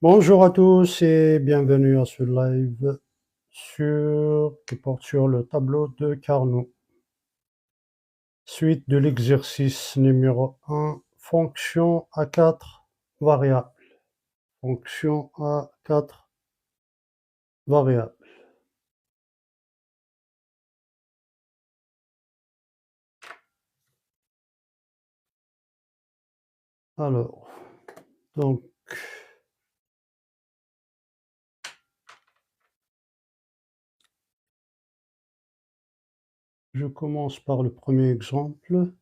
Bonjour à tous et bienvenue à ce live qui porte sur le tableau de Carnot. Suite de l'exercice numéro 1, fonction à 4 variables. Fonction à 4 variables. Alors, donc, je commence par le premier exemple.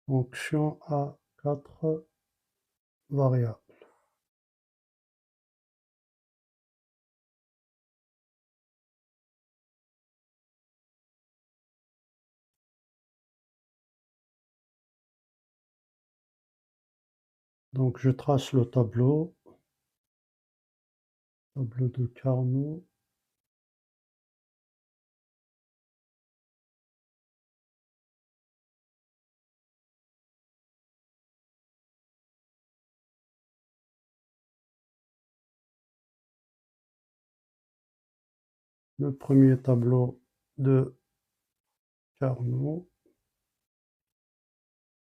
Fonction à 4 variables. Donc, je trace le tableau de Carnot. Le premier tableau de Carnot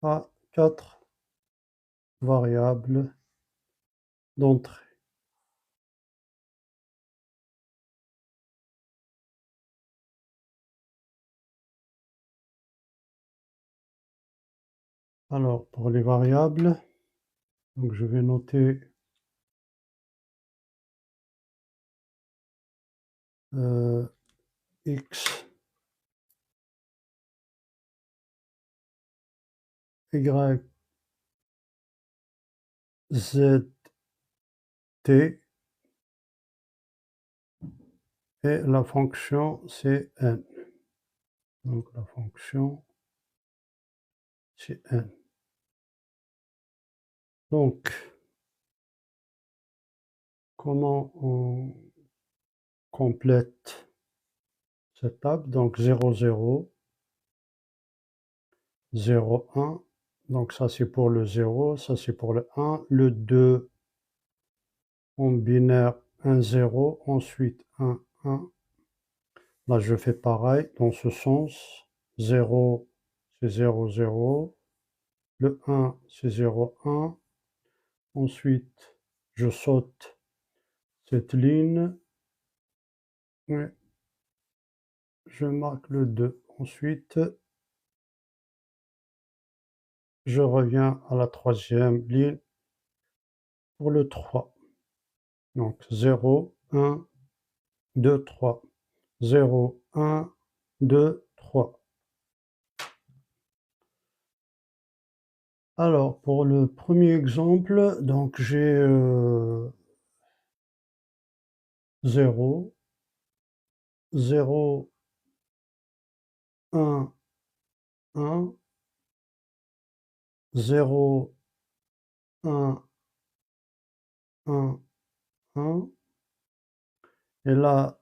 à 4 variables d'entrée. Alors, pour les variables, donc je vais noter x, y, z, t, et la fonction c'est n. Donc la fonction c'est n. Donc, comment on complète cette table? Donc 0, 0, 0, 1. Donc ça c'est pour le 0, ça c'est pour le 1. Le 2 en binaire 1, 0. Ensuite 1, 1. Là je fais pareil dans ce sens. 0 c'est 0, 0. Le 1 c'est 0, 1. Ensuite je saute cette ligne et je marque le 2. Ensuite, je reviens à la troisième ligne pour le 3. Donc 0, 1, 2, 3. 0, 1, 2, 3. Alors, pour le premier exemple, donc j'ai 0, 0, 1, 1, 0, 1, 1, 1. Et là,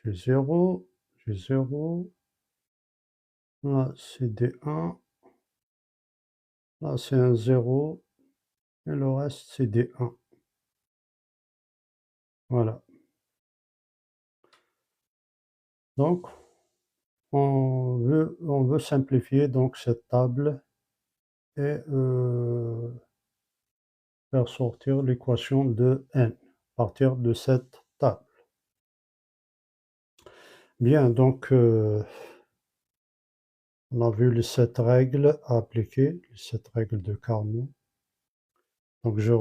j'ai 0, j'ai 0. Là, c'est des 1. Là, c'est un 0. Et le reste, c'est des 1. Voilà. Donc, on veut simplifier donc cette table et faire sortir l'équation de n à partir de cette table. Bien, donc on a vu les 7 règles à appliquer, les 7 règles de Carnot. Donc je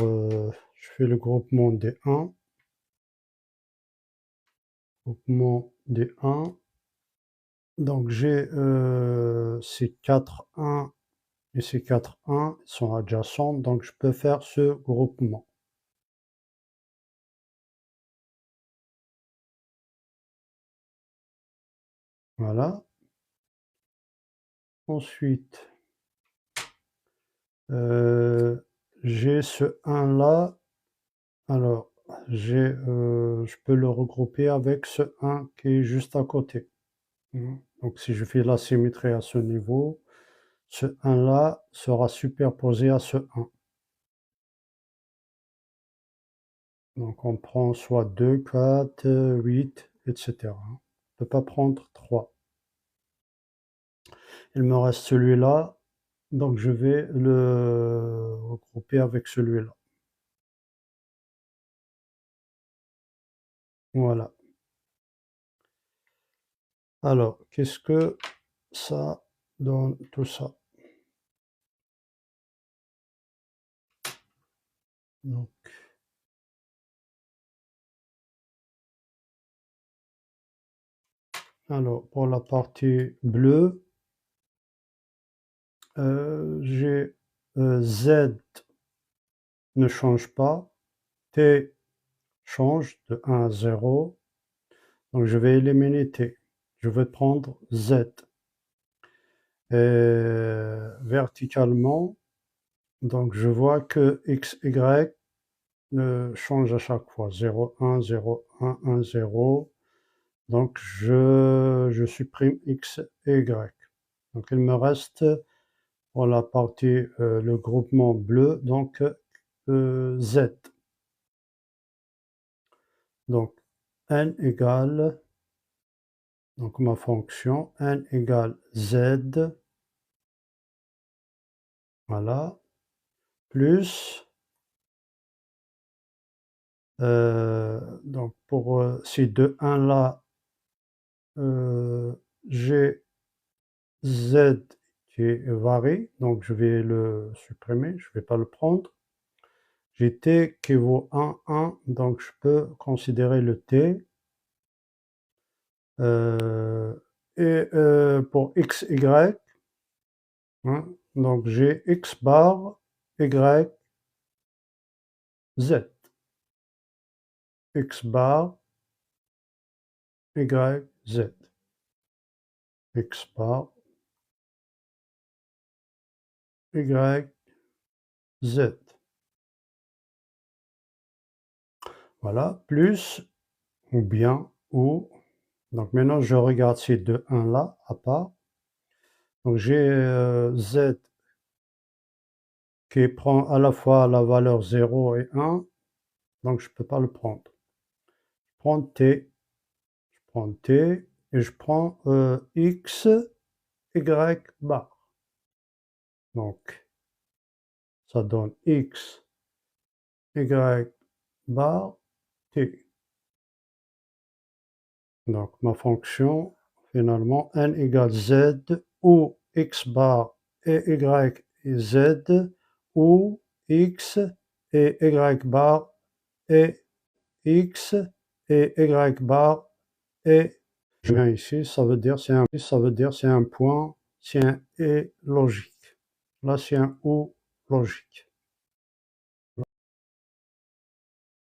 fais le groupement des 1. Groupement des 1. Donc j'ai ces 4 1 et ces 4 1 sont adjacents, donc je peux faire ce groupement. Voilà. Ensuite, j'ai ce 1 là. Alors, je peux le regrouper avec ce 1 qui est juste à côté. Donc si je fais la symétrie à ce niveau, ce 1-là sera superposé à ce 1. Donc on prend soit 2, 4, 8, etc. On ne peut pas prendre 3. Il me reste celui-là, donc je vais le regrouper avec celui-là. Voilà. Alors, qu'est-ce que ça donne tout ça? Donc, alors, pour la partie bleue, j'ai Z ne change pas, T change de 1 à 0, donc je vais éliminer T. Je vais prendre Z. Et verticalement, donc je vois que X, Y change à chaque fois. 0, 1, 0, 1, 1, 0. Donc je supprime X et Y. Donc il me reste pour la partie, le groupement bleu, donc Z. Donc n égale, donc ma fonction, n égale Z, voilà, plus, donc pour ces deux 1 là, j'ai Z qui varie, donc je vais le supprimer, je ne vais pas le prendre. J'ai T qui vaut 1, 1, donc je peux considérer le T. Et pour X, Y, hein, donc j'ai X bar, Y, Z. X bar, Y, Z. X bar, Y, Z. Voilà, plus, ou bien, ou. Donc maintenant, je regarde ces deux 1 là, à part. Donc j'ai Z qui prend à la fois la valeur 0 et 1, donc je ne peux pas le prendre. Je prends T, et je prends X, Y bar. Donc, ça donne X, Y bar, T. Donc, ma fonction, finalement, n égale Z, où X bar et Y et Z, où X et Y bar et X et Y bar et je viens ici, ça veut dire c'est un point, c'est un et logique. Là, c'est un ou logique.